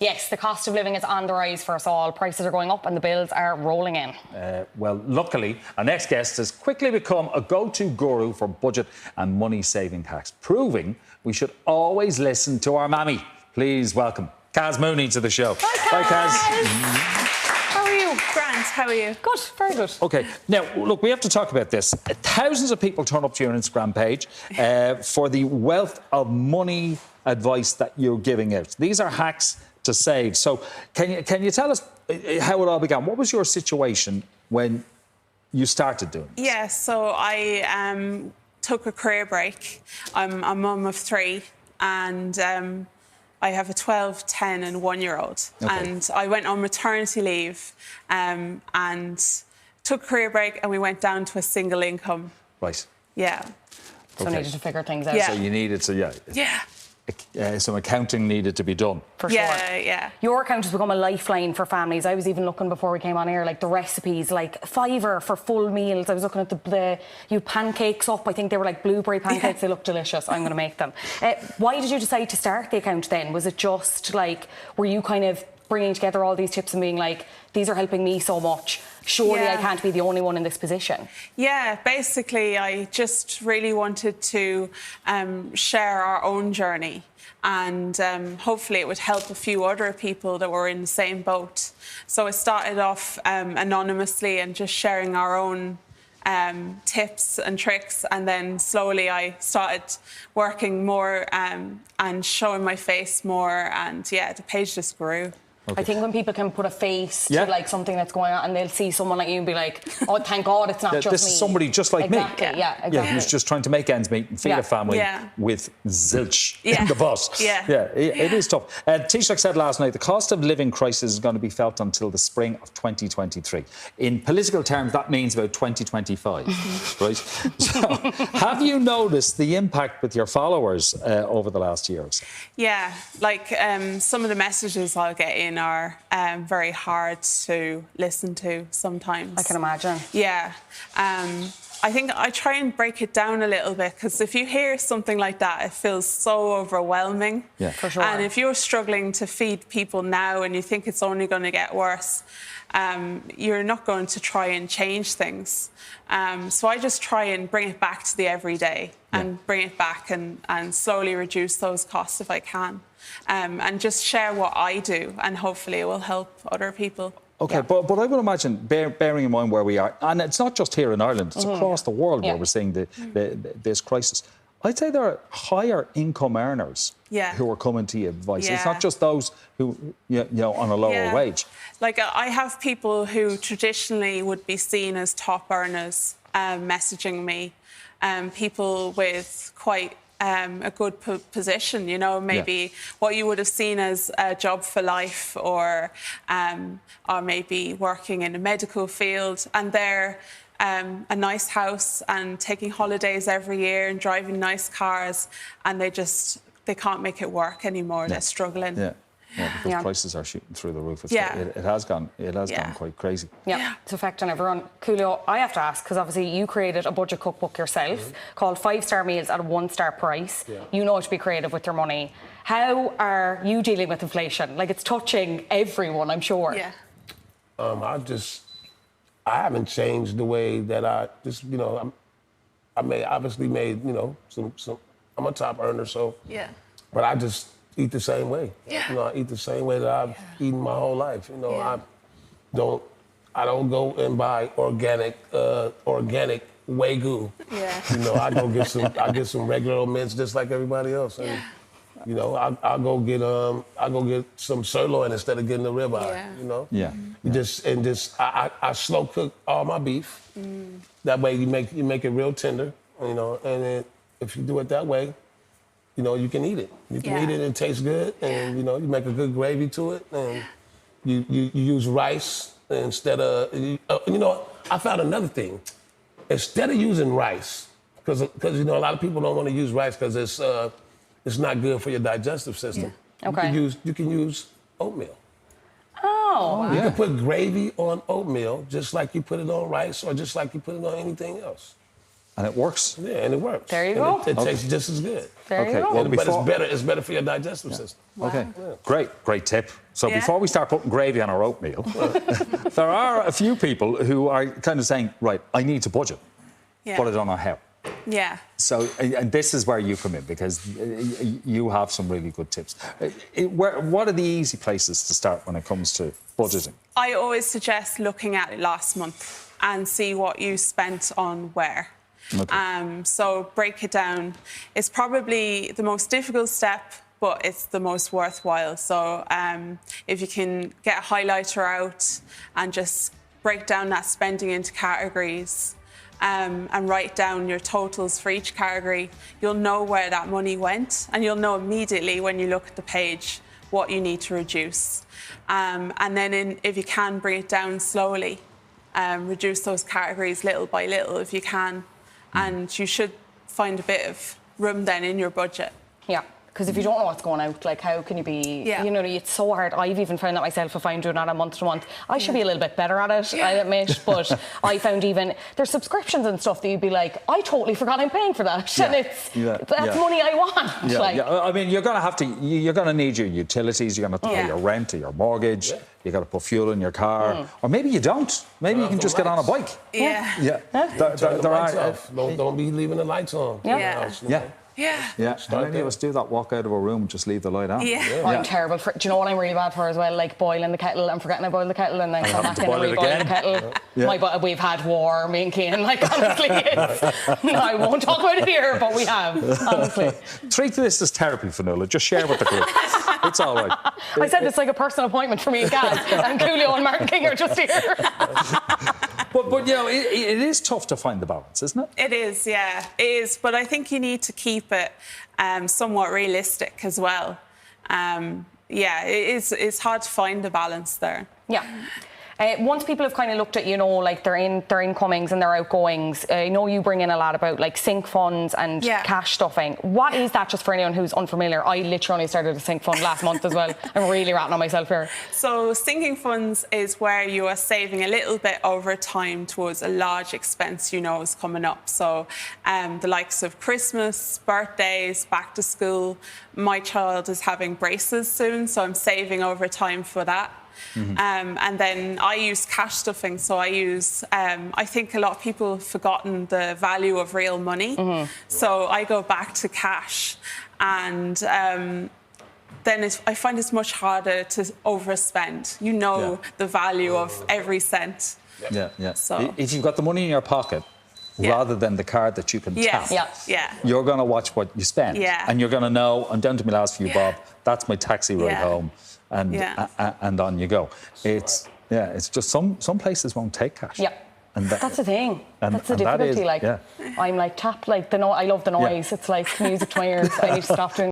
Yes, the cost of living is on the rise for us all. Prices are going up and the bills are rolling in. Well, luckily, our next guest has quickly become a go-to guru for budget and money-saving hacks, proving we should always listen to our mammy. Please welcome Kaz Mooney to the show. Hi, Kaz. How are you? Grant, how are you? Good, very good. OK, now, look, we have to talk about this. Thousands of people turn up to your Instagram page for the wealth of money advice that you're giving out. These are hacks to save. So can you tell us how it all began? What was your situation when you started doing this? Yeah, so I took a career break. I'm a mum of 3 and I have a 12, 10 and 1-year-old. Okay. And I went on maternity leave and took a career break and we went down to a single income. Right. Yeah. So Okay. needed to figure things out. Yeah. So you needed to, Yeah. some accounting needed to be done. For sure. Yeah. Your account has become a lifeline for families. I was even looking before we came on here, like the recipes, like £5 for full meals. I was looking at you pancakes up. I think they were like blueberry pancakes. Yeah. They look delicious. I'm going to make them. Why did you decide to start the account then? Was it just like, were you kind of bringing together all these tips and being like, these are helping me so much. Surely I can't be the only one in this position. Yeah, basically, I just really wanted to share our own journey and hopefully it would help a few other people that were in the same boat. So I started off anonymously and just sharing our own tips and tricks, and then slowly I started working more and showing my face more, and yeah, the page just grew. Okay. I think when people can put a face Yeah. to like something that's going on and they'll see someone like you and be like, oh, thank God it's not just me. This is somebody just like exactly, me. Yeah, exactly. Yeah, who's just trying to make ends meet and feed a family with zilch in the butt. Yeah. It is tough. Taoiseach said last night the cost of living crisis is going to be felt until the spring of 2023. In political terms, that means about 2025, right? So, have you noticed the impact with your followers over the last year or so? Yeah, like some of the messages I'll get in are very hard to listen to sometimes. I can imagine. Yeah. I think I try and break it down a little bit, because if you hear something like that, it feels so overwhelming. Yeah. For sure. And if you're struggling to feed people now and you think it's only going to get worse, you're not going to try and change things. So I just try and bring it back to the everyday and bring it back and slowly reduce those costs if I can. And just share what I do, and hopefully it will help other people. OK, but I would imagine, bearing in mind where we are, and it's not just here in Ireland, it's across the world where we're seeing this crisis. I'd say there are higher income earners who are coming to you advice. Yeah. It's not just those who, on a lower wage. Like, I have people who traditionally would be seen as top earners messaging me, people with quite a good position, maybe what you would have seen as a job for life, or maybe working in a medical field, and they're a nice house and taking holidays every year and driving nice cars, and they can't make it work anymore. They're struggling. Yeah, because prices are shooting through the roof. It has gone quite crazy. Yeah, it's affecting everyone. Coolio, I have to ask, because obviously you created a budget cookbook yourself called 5-star meals at a 1-star price. Yeah. You know how to be creative with your money. How are you dealing with inflation? Like, it's touching everyone, I'm sure. Yeah. I haven't changed the way that I just, obviously made, some, I'm a top earner, so. Yeah. But I just eat the same way. Yeah. I eat the same way that I've eaten my whole life. I don't go and buy organic Wagyu. Yeah. I get some regular old mints just like everybody else. And, I'll go get some sirloin instead of getting the ribeye. Yeah. I slow cook all my beef. That way you make it real tender. And then if you do it that way, you can eat it. You can eat it and it tastes good, and you make a good gravy to it, and you use rice instead of. I found another thing. Instead of using rice, because a lot of people don't want to use rice because it's not good for your digestive system. Yeah. Okay. You can use oatmeal. Oh. You can put gravy on oatmeal just like you put it on rice, or just like you put it on anything else. And it works. Yeah, and it works. There you And go. It tastes just as good. There you go. well, But it's better for your digestive system. Okay, great tip. So Yeah. before we start putting gravy on our oatmeal, there are a few people who are kind of saying, right, I need to budget, Yeah. but I don't know how. Yeah. So, and this is where you come in, because you have some really good tips. What are the easy places to start when it comes to budgeting? I always suggest looking at it last month and see what you spent on where. Okay. So break it down. It's probably the most difficult step, but it's the most worthwhile. So if you can get a highlighter out and just break down that spending into categories, and write down your totals for each category, you'll know where that money went, and you'll know immediately when you look at the page what you need to reduce. And then if you can, bring it down slowly. Reduce those categories little by little if you can, and you should find a bit of room then in your budget. Yeah. Because if you don't know what's going out, like, how can you be... Yeah. You know, it's so hard. I've even found that myself, if I'm doing that a month to month. I should be a little bit better at it, I admit. But I found even... There's subscriptions and stuff that you'd be like, I totally forgot I'm paying for that. Yeah. And that's money I want. Yeah, Like, yeah. I mean, you're going to have to... You're going to need your utilities. You're going to pay your rent or your mortgage. You got to put fuel in your car. Or maybe you don't. Maybe you can just get on a bike. Yeah. Yeah. Turn the lights off. Don't be leaving the lights on. Yeah. in the house, you Yeah. know? Yeah. Yeah, how many of us do that? Walk out of a room and just leave the light on? Yeah. I'm terrible for... Do you know what I'm really bad for as well? Like, boiling the kettle and forgetting I boiled the kettle and then come back to in boil and it reboil the again. kettle. We've had war, me and Cian. Like, honestly, no, I won't talk about it here, but we have, honestly. Treat this as therapy, Fionnuala. Just share with the group. It's all right. I said it's like a personal appointment for me and Gaz, and Coolio and Martin King are just here. But you know, it is tough to find the balance, isn't it? It is, yeah, it is. But I think you need to keep it somewhat realistic as well. It's hard to find the balance there. Yeah. Once people have kind of looked at, you know, like their incomings and their outgoings, I know you bring in a lot about like sync funds and cash stuffing. What is that, just for anyone who's unfamiliar? I literally only started a sync fund last month as well. I'm really ratting on myself here. So sinking funds is where you are saving a little bit over time towards a large expense you know is coming up. So the likes of Christmas, birthdays, back to school. My child is having braces soon, so I'm saving over time for that. And then I use cash stuffing. So I use, I think a lot of people have forgotten the value of real money. So I go back to cash, and then I find it's much harder to overspend. You know the value of every cent. Yeah. So if you've got the money in your pocket, rather than the card that you can tap, you're going to watch what you spend. And you're going to know, I'm down to my last few bob, that's my taxi ride home. And on you go. It's just some places won't take cash. Yeah. And that's the thing. That's the difficulty. I'm like tap, like I love the noise. It's like music to my ears. I need to stop doing